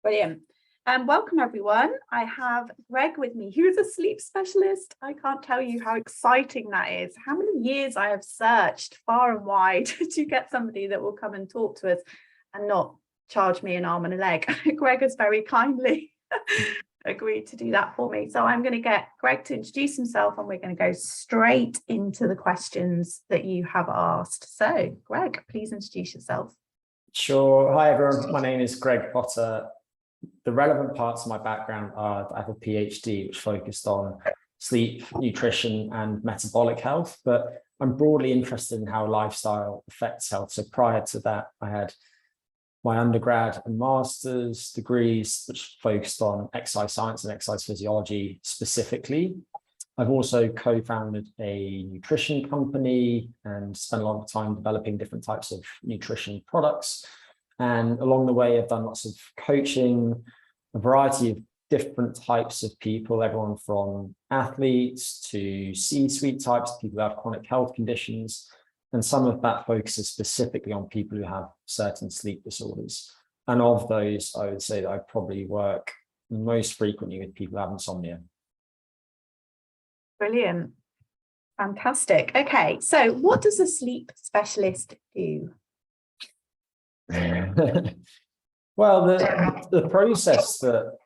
Brilliant. Welcome everyone. I have Greg with me, who's a sleep specialist. I can't tell you how exciting that is. How many years I have searched far and wide to get somebody that will come and talk to us and not charge me an arm and a leg. Greg has very kindly agreed to do that for me. So I'm going to get Greg to introduce himself and we're going to go straight into the questions that you have asked. So Greg, please introduce yourself. Sure. Hi everyone, my name is Greg Potter. The relevant parts of my background are I have a PhD which focused on sleep, nutrition and metabolic health, but I'm broadly interested in how lifestyle affects health. So prior to that, I had my undergrad and master's degrees, which focused on exercise science and exercise physiology specifically. I've also co-founded a nutrition company and spent a lot of time developing different types of nutrition products. And along the way, I've done lots of coaching, a variety of different types of people, everyone from athletes to C-suite types, people who have chronic health conditions. And some of that focuses specifically on people who have certain sleep disorders. And of those, I would say that I probably work most frequently with people who have insomnia. Brilliant. Fantastic. Okay, so what does a sleep specialist do? Well, the process that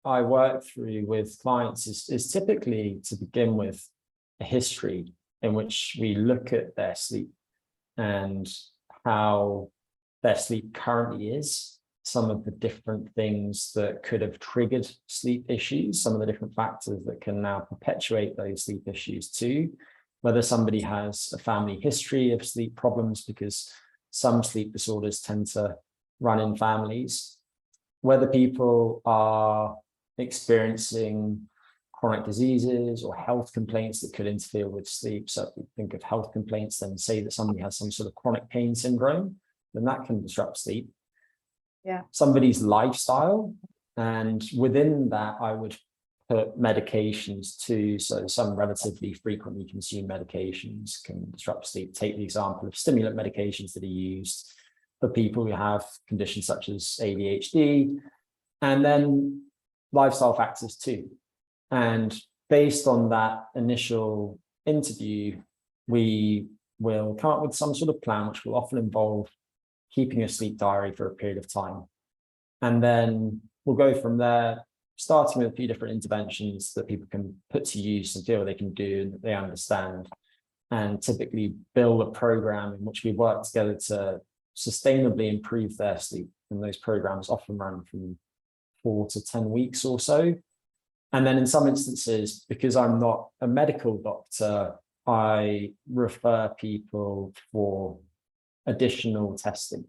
I work through with clients is typically to begin with a history in which we look at their sleep and how their sleep currently is, some of the different things that could have triggered sleep issues, some of the different factors that can now perpetuate those sleep issues too, whether somebody has a family history of sleep problems, because some sleep disorders tend to run in families, whether people are experiencing chronic diseases or health complaints that could interfere with sleep. So if we think of health complaints, then say that somebody has some sort of chronic pain syndrome, then that can disrupt sleep. Yeah. Somebody's lifestyle, and within that, I would put medications too. So some relatively frequently consumed medications can disrupt sleep. Take the example of stimulant medications that are used for people who have conditions such as ADHD, and then lifestyle factors too. And based on that initial interview, we will come up with some sort of plan, which will often involve keeping a sleep diary for a period of time. And then we'll go from there, starting with a few different interventions that people can put to use and feel they can do and that they understand, and typically build a program in which we work together to sustainably improve their sleep. And those programs often run from 4 to 10 weeks or so. And then in some instances, because I'm not a medical doctor, I refer people for additional testing.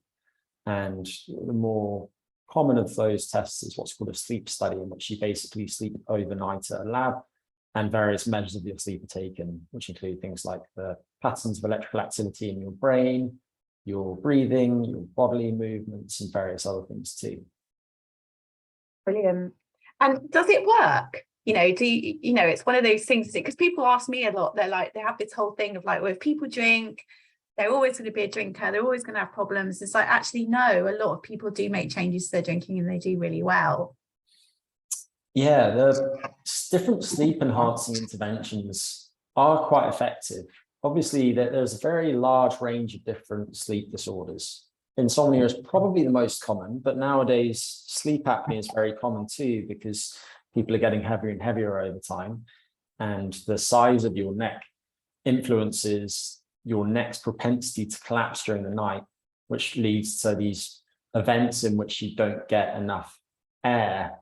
And the more common of those tests is what's called a sleep study, in which you basically sleep overnight at a lab and various measures of your sleep are taken, which include things like the patterns of electrical activity in your brain, your breathing, your bodily movements, and various other things too. Brilliant. And does it work? It's one of those things, because people ask me a lot, they have this whole thing of like, well, if people drink, they're always going to be a drinker, they're always going to have problems. It's like, actually, no, a lot of people do make changes to their drinking and they do really well. Yeah, the different sleep enhancing interventions are quite effective. Obviously, there's a very large range of different sleep disorders. Insomnia is probably the most common, but nowadays sleep apnea is very common too, because people are getting heavier and heavier over time. And the size of your neck influences your neck's propensity to collapse during the night, which leads to these events in which you don't get enough air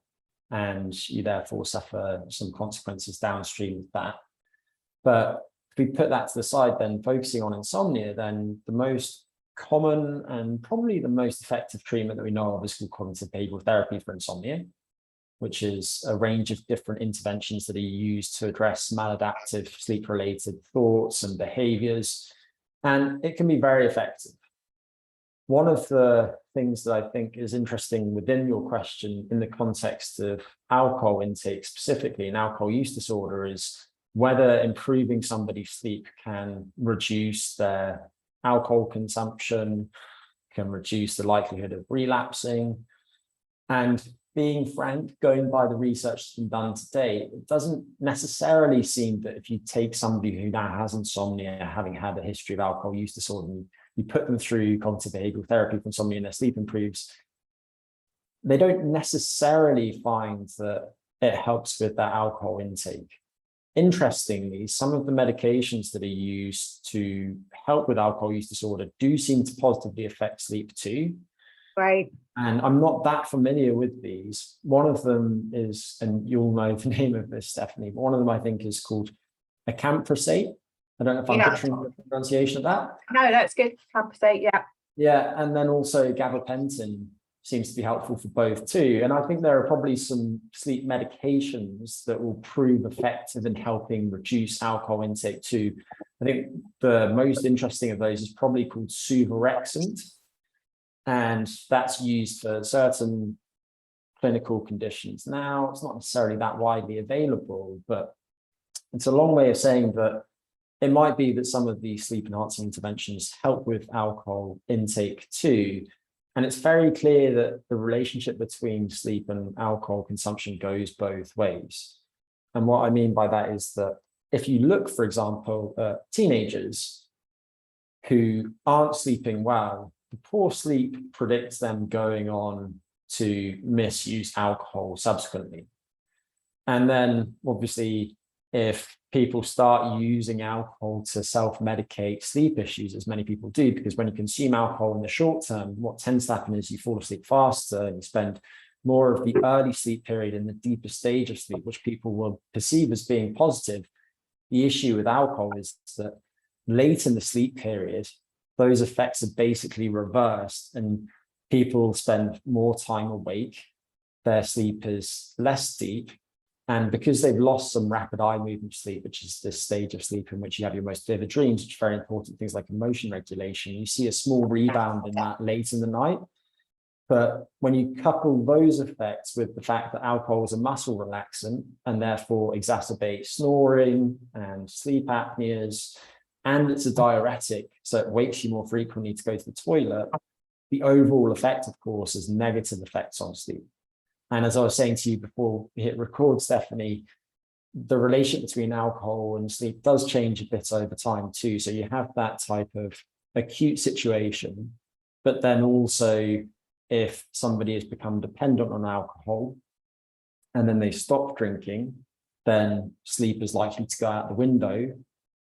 and you therefore suffer some consequences downstream of that. But if we put that to the side, then focusing on insomnia, then the most common and probably the most effective treatment that we know of is called cognitive behavioral therapy for insomnia, which is a range of different interventions that are used to address maladaptive sleep-related thoughts and behaviors, and it can be very effective. One of the things that I think is interesting within your question in the context of alcohol intake, specifically in alcohol use disorder, is whether improving somebody's sleep can reduce their alcohol consumption, can reduce the likelihood of relapsing. And being frank, going by the research that's been done to date, it doesn't necessarily seem that if you take somebody who now has insomnia, having had a history of alcohol use disorder, and you put them through cognitive behavioral therapy for insomnia and their sleep improves, they don't necessarily find that it helps with that alcohol intake. Interestingly, some of the medications that are used to help with alcohol use disorder do seem to positively affect sleep too. Right. And I'm not that familiar with these. One of them is, and you'll know the name of this, Stephanie, but one of them I think is called acamprosate. I don't know if I'm butchering the pronunciation of that. No, that's good. Acamprosate, yeah. Yeah, and then also gabapentin seems to be helpful for both too. And I think there are probably some sleep medications that will prove effective in helping reduce alcohol intake too. I think the most interesting of those is probably called suvorexant. And that's used for certain clinical conditions. Now, it's not necessarily that widely available, but it's a long way of saying that it might be that some of these sleep enhancing interventions help with alcohol intake too. And it's very clear that the relationship between sleep and alcohol consumption goes both ways. And what I mean by that is that if you look, for example, at teenagers who aren't sleeping well, the poor sleep predicts them going on to misuse alcohol subsequently. And then obviously, if people start using alcohol to self-medicate sleep issues, as many people do, because when you consume alcohol in the short term, what tends to happen is you fall asleep faster and you spend more of the early sleep period in the deeper stage of sleep, which people will perceive as being positive. The issue with alcohol is that late in the sleep period, those effects are basically reversed and people spend more time awake. Their sleep is less deep. And because they've lost some rapid eye movement sleep, which is this stage of sleep in which you have your most vivid dreams, which are very important, things like emotion regulation, you see a small rebound in that late in the night. But when you couple those effects with the fact that alcohol is a muscle relaxant and therefore exacerbates snoring and sleep apneas, and it's a diuretic, so it wakes you more frequently to go to the toilet, the overall effect, of course, is negative effects on sleep. And as I was saying to you before we hit record, Stephanie, the relationship between alcohol and sleep does change a bit over time too. So you have that type of acute situation, but then also if somebody has become dependent on alcohol and then they stop drinking, then sleep is likely to go out the window.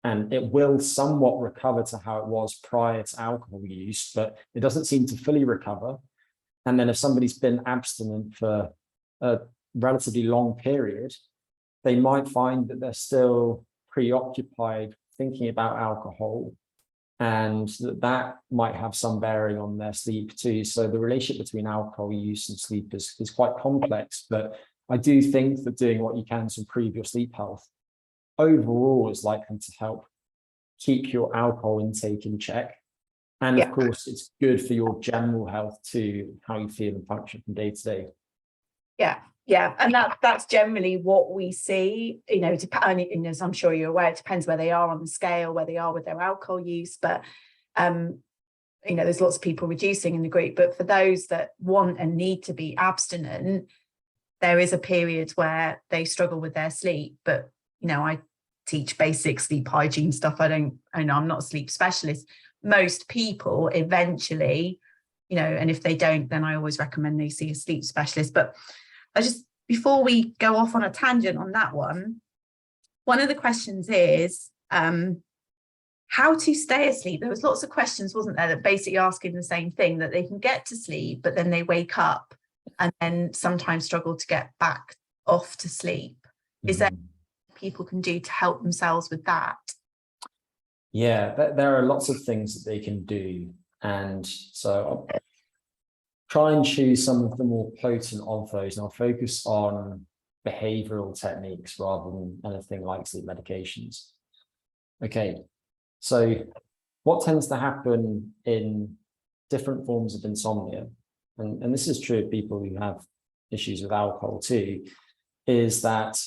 And it will somewhat recover to how it was prior to alcohol use, but it doesn't seem to fully recover. And then if somebody's been abstinent for a relatively long period, they might find that they're still preoccupied thinking about alcohol, and that might have some bearing on their sleep too. So the relationship between alcohol use and sleep is quite complex, but I do think that doing what you can to improve your sleep health overall is likely to help keep your alcohol intake in check. And of course, it's good for your general health too, how you feel and function from day to day. Yeah. And that's generally what we see, as I'm sure you're aware, it depends where they are on the scale, where they are with their alcohol use. But, there's lots of people reducing in the group. But for those that want and need to be abstinent, there is a period where they struggle with their sleep. But, I teach basic sleep hygiene stuff. I'm not a sleep specialist. Most people eventually, and if they don't, then I always recommend they see a sleep specialist. But before we go off on a tangent on that one of the questions is how to stay asleep. There was lots of questions, wasn't there, that basically asking the same thing, that they can get to sleep, but then they wake up and then sometimes struggle to get back off to sleep. Is there people can do to help themselves with that? Yeah, there are lots of things that they can do. And so I'll try and choose some of the more potent of those. And I'll focus on behavioral techniques rather than anything like sleep medications. Okay, so what tends to happen in different forms of insomnia, and this is true of people who have issues with alcohol too, is that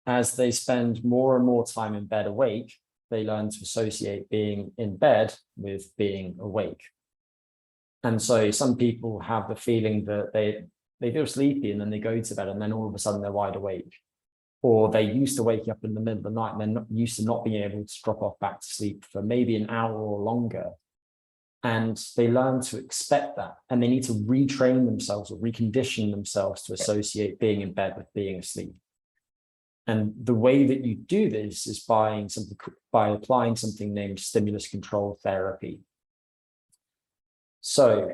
as they spend more and more time in bed awake, they learn to associate being in bed with being awake. And so some people have the feeling that they feel sleepy and then they go to bed and then all of a sudden they're wide awake. Or they used to waking up in the middle of the night and they're not used to not being able to drop off back to sleep for maybe an hour or longer. And they learn to expect that, and they need to retrain themselves or recondition themselves to associate being in bed with being asleep. And the way that you do this is by applying something named stimulus control therapy. So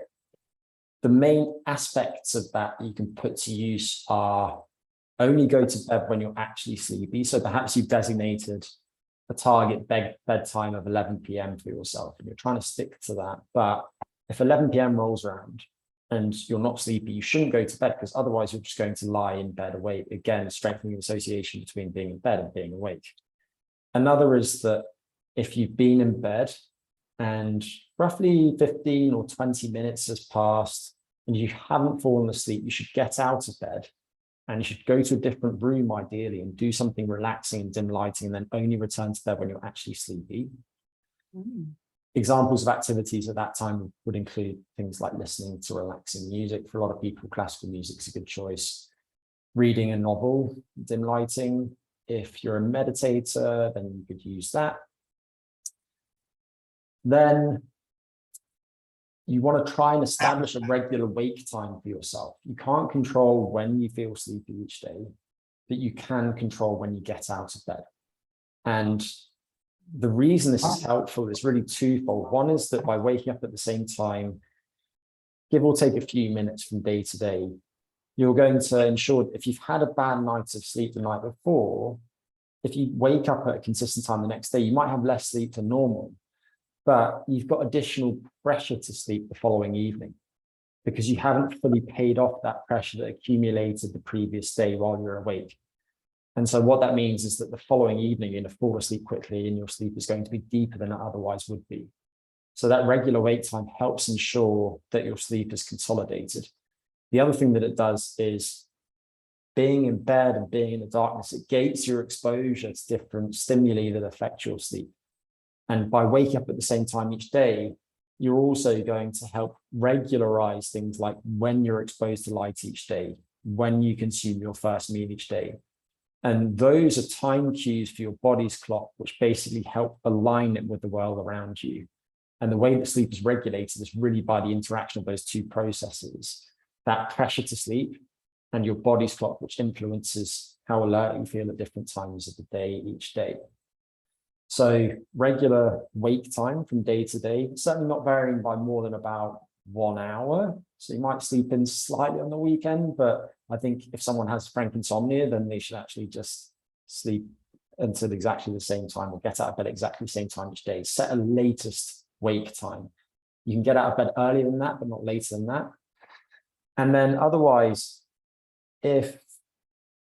the main aspects of that you can put to use are only go to bed when you're actually sleepy. So perhaps you've designated a target bedtime of 11 p.m. for yourself, and you're trying to stick to that. But if 11 p.m. rolls around and you're not sleepy, you shouldn't go to bed, because otherwise you're just going to lie in bed awake, again, strengthening the association between being in bed and being awake. Another is that if you've been in bed and roughly 15 or 20 minutes has passed and you haven't fallen asleep, you should get out of bed and you should go to a different room ideally and do something relaxing and dim lighting, and then only return to bed when you're actually sleepy. Examples of activities at that time would include things like listening to relaxing music. For a lot of people, classical music is a good choice. Reading a novel, dim lighting. If you're a meditator, then you could use that. Then you want to try and establish a regular wake time for yourself. You can't control when you feel sleepy each day, but you can control when you get out of bed. And the reason this is helpful is really twofold. One is that by waking up at the same time, give or take a few minutes from day to day, you're going to ensure that if you've had a bad night of sleep the night before, if you wake up at a consistent time the next day, you might have less sleep than normal, but you've got additional pressure to sleep the following evening because you haven't fully paid off that pressure that accumulated the previous day while you're awake. And so what that means is that the following evening, you're going to fall asleep quickly and your sleep is going to be deeper than it otherwise would be. So that regular wake time helps ensure that your sleep is consolidated. The other thing that it does is being in bed and being in the darkness, it gates your exposure to different stimuli that affect your sleep. And by waking up at the same time each day, you're also going to help regularize things like when you're exposed to light each day, when you consume your first meal each day. And those are time cues for your body's clock, which basically help align it with the world around you. And the way that sleep is regulated is really by the interaction of those two processes, that pressure to sleep and your body's clock, which influences how alert you feel at different times of the day each day. So regular wake time from day to day, certainly not varying by more than about 1 hour. So you might sleep in slightly on the weekend, but I think if someone has frank insomnia, then they should actually just sleep until exactly the same time or get out of bed exactly the same time each day. Set a latest wake time. You can get out of bed earlier than that, but not later than that. And then otherwise, if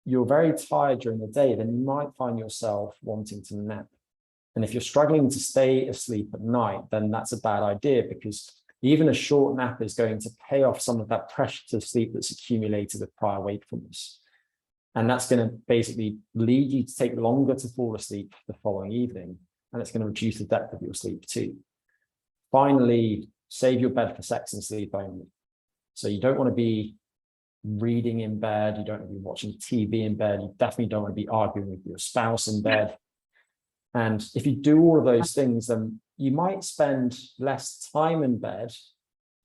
you're very tired during the day, then you might find yourself wanting to nap. And if you're struggling to stay asleep at night, then that's a bad idea, because even a short nap is going to pay off some of that pressure to sleep that's accumulated with prior wakefulness. And that's going to basically lead you to take longer to fall asleep the following evening. And it's going to reduce the depth of your sleep too. Finally, save your bed for sex and sleep only. So you don't want to be reading in bed. You don't want to be watching TV in bed. You definitely don't want to be arguing with your spouse in bed. And if you do all of those things, then you might spend less time in bed,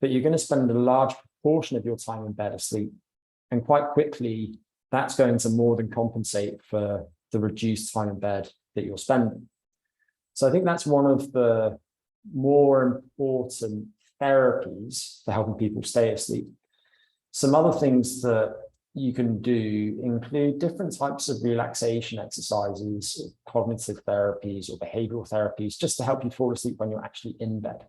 but you're going to spend a large proportion of your time in bed asleep. And quite quickly, that's going to more than compensate for the reduced time in bed that you're spending. So I think that's one of the more important therapies for helping people stay asleep. Some other things that you can do include different types of relaxation exercises, cognitive therapies or behavioral therapies, just to help you fall asleep when you're actually in bed.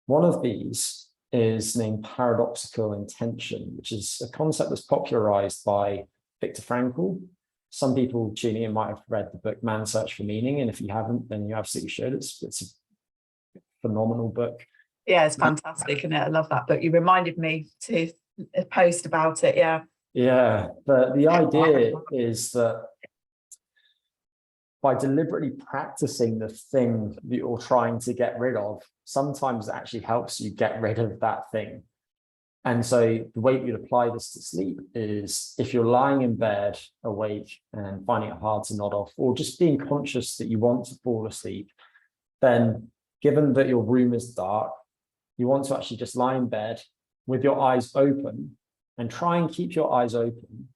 One of these is named paradoxical intention, which is a concept that's popularized by Viktor Frankl. Some people tuning in might have read the book Man's Search for Meaning, and if you haven't, then you absolutely should. It's a phenomenal book. Yeah, it's fantastic, isn't it? I love that book. You reminded me to post about it. Yeah, but the idea is that by deliberately practicing the thing that you're trying to get rid of, sometimes it actually helps you get rid of that thing. And so the way you'd apply this to sleep is if you're lying in bed awake and finding it hard to nod off, or just being conscious that you want to fall asleep, then given that your room is dark, you want to actually just lie in bed with your eyes open and try and keep your eyes open.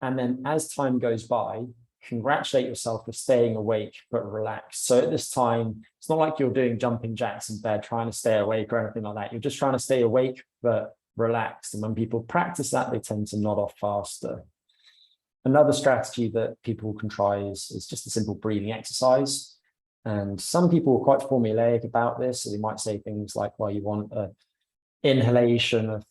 And then as time goes by, congratulate yourself for staying awake but relaxed. So at this time, it's not like you're doing jumping jacks in bed trying to stay awake or anything like that. You're just trying to stay awake but relaxed. And when people practice that, they tend to nod off faster. Another strategy that people can try is just a simple breathing exercise. And some people are quite formulaic about this. So they might say things like, well, you want an inhalation of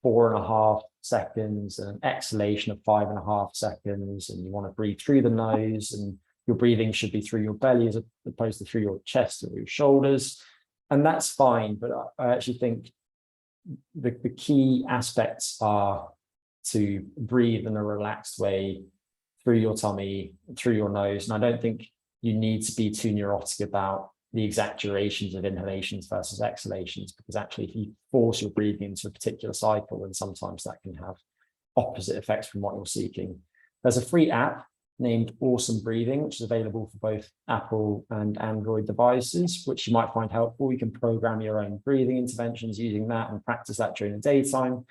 4.5 seconds and an exhalation of 5.5 seconds. And you want to breathe through the nose, and your breathing should be through your belly as opposed to through your chest or your shoulders. And that's fine. But I actually think the key aspects are to breathe in a relaxed way through your tummy, through your nose. And I don't think you need to be too neurotic about the exact durations of inhalations versus exhalations, because actually if you force your breathing into a particular cycle, then sometimes that can have opposite effects from what you're seeking. There's a free app named Awesome Breathing, which is available for both Apple and Android devices, which you might find helpful. You can program your own breathing interventions using that and practice that during the daytime.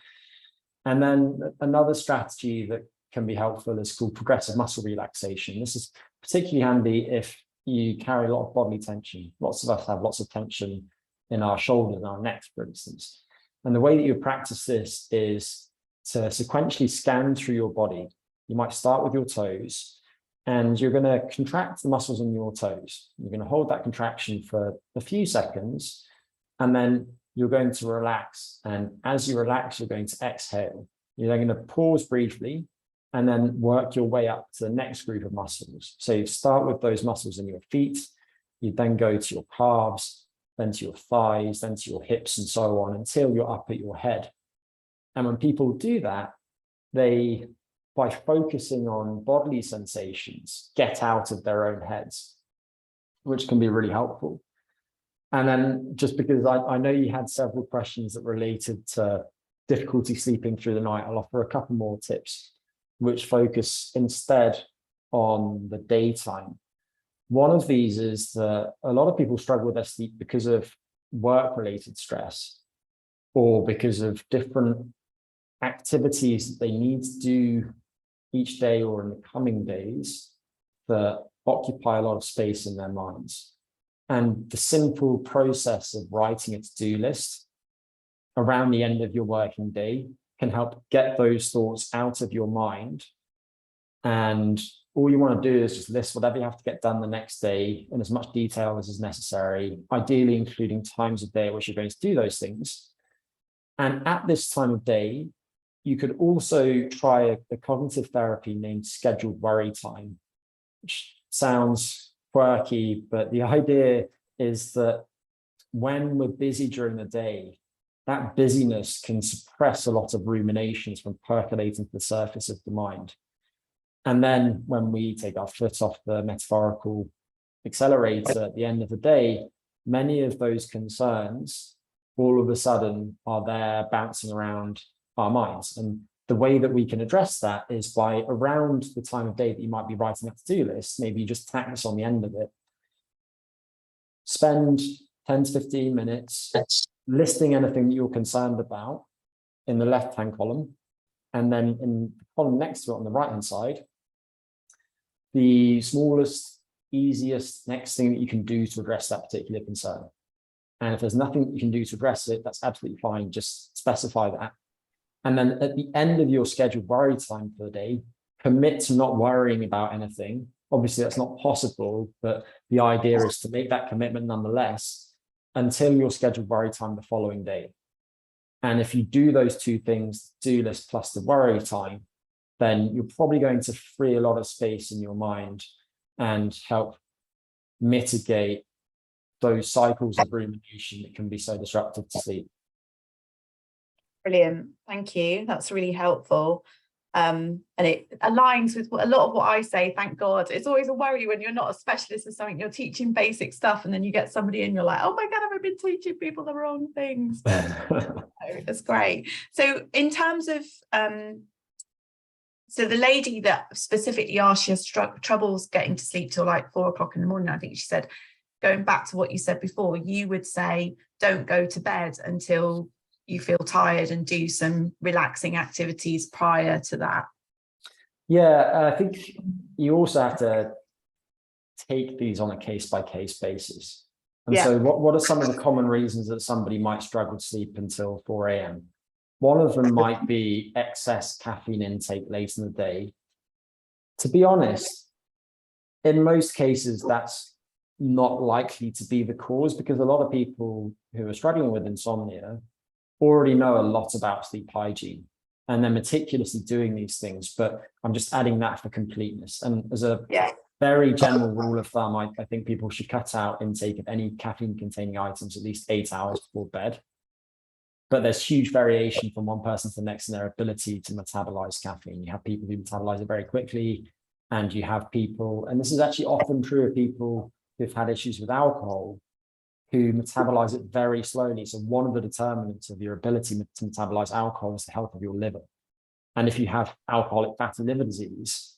And then another strategy that can be helpful is called progressive muscle relaxation. This is particularly handy if you carry a lot of bodily tension. Lots of us have lots of tension in our shoulders and our necks, for instance. And the way that you practice this is to sequentially scan through your body. You might start with your toes, and you're going to contract the muscles in your toes. You're going to hold that contraction for a few seconds, and then you're going to relax. And as you relax, you're going to exhale. You're then going to pause briefly and then work your way up to the next group of muscles. So you start with those muscles in your feet. You then go to your calves, then to your thighs, then to your hips, and so on until you're up at your head. And when people do that, they, by focusing on bodily sensations, get out of their own heads, which can be really helpful. And then just because I know you had several questions that related to difficulty sleeping through the night, I'll offer a couple more tips which focus instead on the daytime. One of these is that a lot of people struggle with their sleep because of work-related stress or because of different activities that they need to do each day or in the coming days that occupy a lot of space in their minds. And the simple process of writing a to-do list around the end of your working day can help get those thoughts out of your mind. And all you want to do is just list whatever you have to get done the next day in as much detail as is necessary, ideally including times of day at which you're going to do those things. And at this time of day, you could also try a cognitive therapy named scheduled worry time, which sounds quirky, but the idea is that when we're busy during the day, that busyness can suppress a lot of ruminations from percolating to the surface of the mind. And then when we take our foot off the metaphorical accelerator at the end of the day, many of those concerns all of a sudden are there bouncing around our minds. And the way that we can address that is by around the time of day that you might be writing that to-do list, maybe you just tack this on the end of it. Spend 10 to 15 minutes listing anything that you're concerned about in the left-hand column. And then in the column next to it on the right-hand side, the smallest, easiest next thing that you can do to address that particular concern. And if there's nothing that you can do to address it, that's absolutely fine. Just specify that. And then at the end of your scheduled worry time for the day, commit to not worrying about anything. Obviously, that's not possible, but the idea is to make that commitment nonetheless until your scheduled worry time the following day. And if you do those two things, do list plus the worry time, then you're probably going to free a lot of space in your mind and help mitigate those cycles of rumination that can be so disruptive to sleep. Brilliant. Thank you. That's really helpful. And it aligns with a lot of what I say, thank God. It's always a worry when you're not a specialist in something, you're teaching basic stuff, and then you get somebody and you're like, oh my God, have I been teaching people the wrong things? But it's great. So in terms of, so the lady that specifically asked, she has troubles getting to sleep till like 4 o'clock in the morning, I think she said, going back to what you said before, you would say, don't go to bed until you feel tired and do some relaxing activities prior to that. Yeah, I think you also have to take these on a case-by-case basis. And so what are some of the common reasons that somebody might struggle to sleep until 4 a.m.? One of them might be excess caffeine intake late in the day. To be honest, in most cases, that's not likely to be the cause, because a lot of people who are struggling with insomnia already know a lot about sleep hygiene and they're meticulously doing these things. But I'm just adding that for completeness. And as a very general rule of thumb, I think people should cut out intake of any caffeine containing items at least 8 hours before bed. But there's huge variation from one person to the next in their ability to metabolize caffeine. You have people who metabolize it very quickly, and you have people, and this is actually often true of people who've had issues with alcohol, who metabolize it very slowly. So one of the determinants of your ability to metabolize alcohol is the health of your liver. And if you have alcoholic fatty liver disease,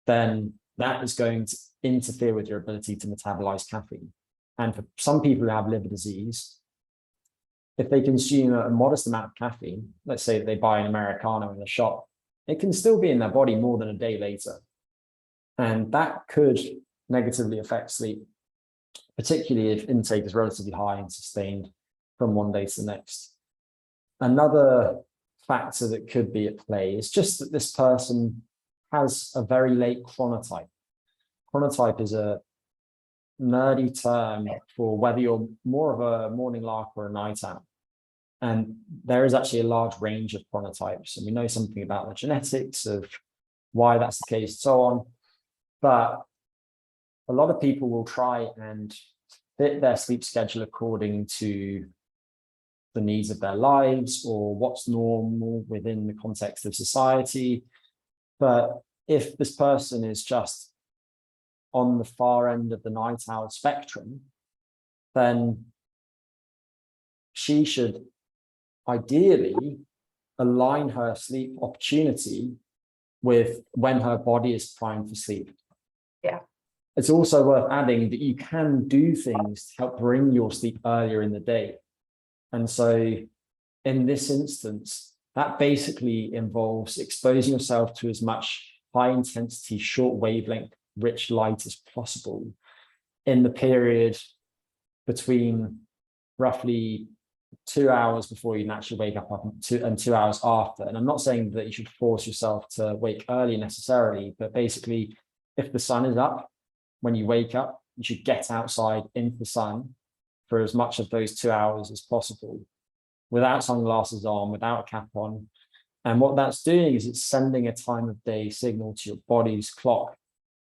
then that is going to interfere with your ability to metabolize caffeine. And for some people who have liver disease, if they consume a modest amount of caffeine, let's say that they buy an Americano in the shop, it can still be in their body more than a day later. And that could negatively affect sleep, particularly if intake is relatively high and sustained from one day to the next. Another factor that could be at play is just that this person has a very late chronotype. Chronotype is a nerdy term for whether you're more of a morning lark or a night owl. And there is actually a large range of chronotypes, and we know something about the genetics of why that's the case and so on. But a lot of people will try and fit their sleep schedule according to the needs of their lives or what's normal within the context of society. But if this person is just on the far end of the night owl spectrum, then she should ideally align her sleep opportunity with when her body is primed for sleep. Yeah. It's also worth adding that you can do things to help bring your sleep earlier in the day. And so in this instance, that basically involves exposing yourself to as much high intensity, short wavelength, rich light as possible in the period between roughly 2 hours before you naturally wake up and 2 hours after. And I'm not saying that you should force yourself to wake early necessarily, but basically, if the sun is up when you wake up, you should get outside into the sun for as much of those 2 hours as possible, without sunglasses on, without a cap on. And what that's doing is it's sending a time of day signal to your body's clock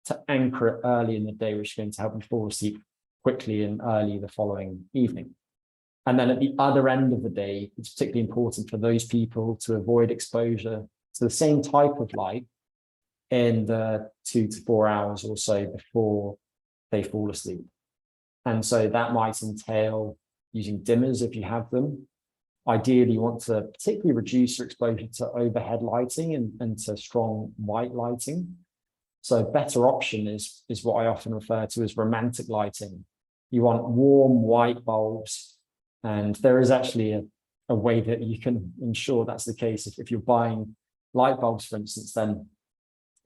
to anchor it early in the day, which is going to help you fall asleep quickly and early the following evening. And then at the other end of the day, it's particularly important for those people to avoid exposure to the same type of light in the 2 to 4 hours or so before they fall asleep. And so that might entail using dimmers if you have them. Ideally, you want to particularly reduce your exposure to overhead lighting and to strong white lighting. So a better option is what I often refer to as romantic lighting. You want warm white bulbs. And there is actually a way that you can ensure that's the case. If you're buying light bulbs, for instance, then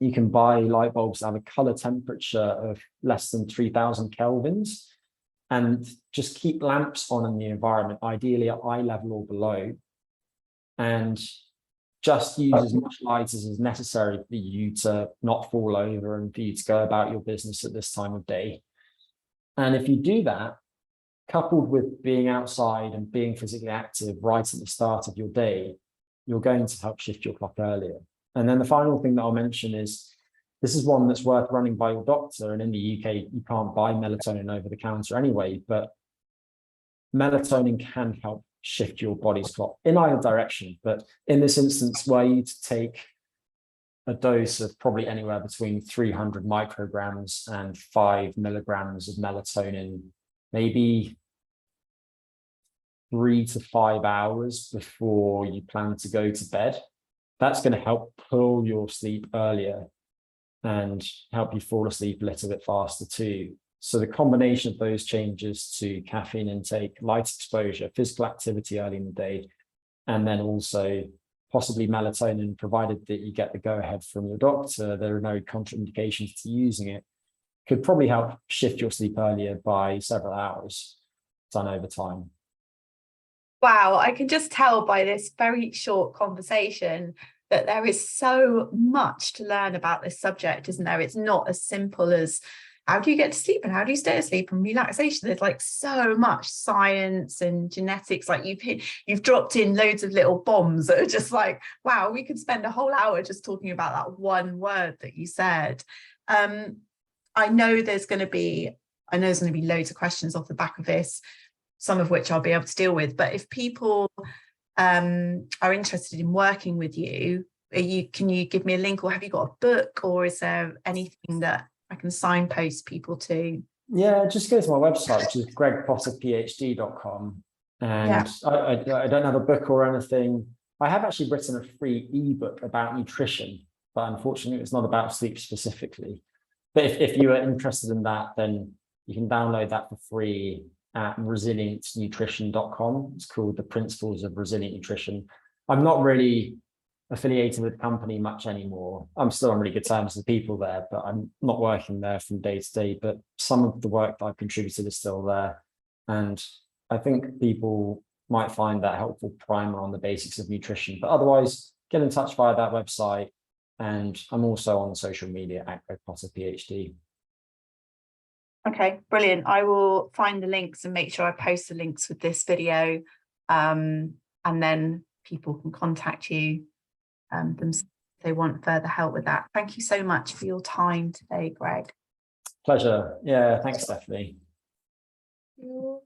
you can buy light bulbs that have a color temperature of less than 3000 kelvins, and just keep lamps on in the environment, ideally at eye level or below, and just use as much light as is necessary for you to not fall over and for you to go about your business at this time of day. And if you do that, coupled with being outside and being physically active right at the start of your day, you're going to help shift your clock earlier. And then the final thing that I'll mention is, this is one that's worth running by your doctor. And in the UK, you can't buy melatonin over the counter anyway, but melatonin can help shift your body's clock in either direction. But in this instance, were you to take a dose of probably anywhere between 300 micrograms and 5 milligrams of melatonin, maybe 3 to 5 hours before you plan to go to bed. That's going to help pull your sleep earlier and help you fall asleep a little bit faster too. So the combination of those changes to caffeine intake, light exposure, physical activity early in the day, and then also possibly melatonin, provided that you get the go-ahead from your doctor, there are no contraindications to using it, could probably help shift your sleep earlier by several hours done over time. Wow, I can just tell by this very short conversation that there is so much to learn about this subject, isn't there? It's not as simple as how do you get to sleep and how do you stay asleep and relaxation. There's like so much science and genetics. Like you've dropped in loads of little bombs that are just like, wow, we could spend a whole hour just talking about that one word that you said. I know there's going to be loads of questions off the back of this, some of which I'll be able to deal with. But if people are interested in working with you, can you give me a link, or have you got a book, or is there anything that I can signpost people to? Yeah, just go to my website, which is gregpotterphd.com. And I don't have a book or anything. I have actually written a free ebook about nutrition, but unfortunately it's not about sleep specifically. But if you are interested in that, then you can download that for free at resilientnutrition.com. It's called The Principles of Resilient Nutrition. I'm not really affiliated with the company much anymore. I'm still on really good terms with the people there, but I'm not working there from day to day. But some of the work that I've contributed is still there. And I think people might find that helpful primer on the basics of nutrition. But otherwise, get in touch via that website. And I'm also on social media at Greg Potter PhD. Okay, brilliant. I will find the links and make sure I post the links with this video, and then people can contact you themselves if they want further help with that. Thank you so much for your time today, Greg. Pleasure. Yeah, thanks, Stephanie. Thank you.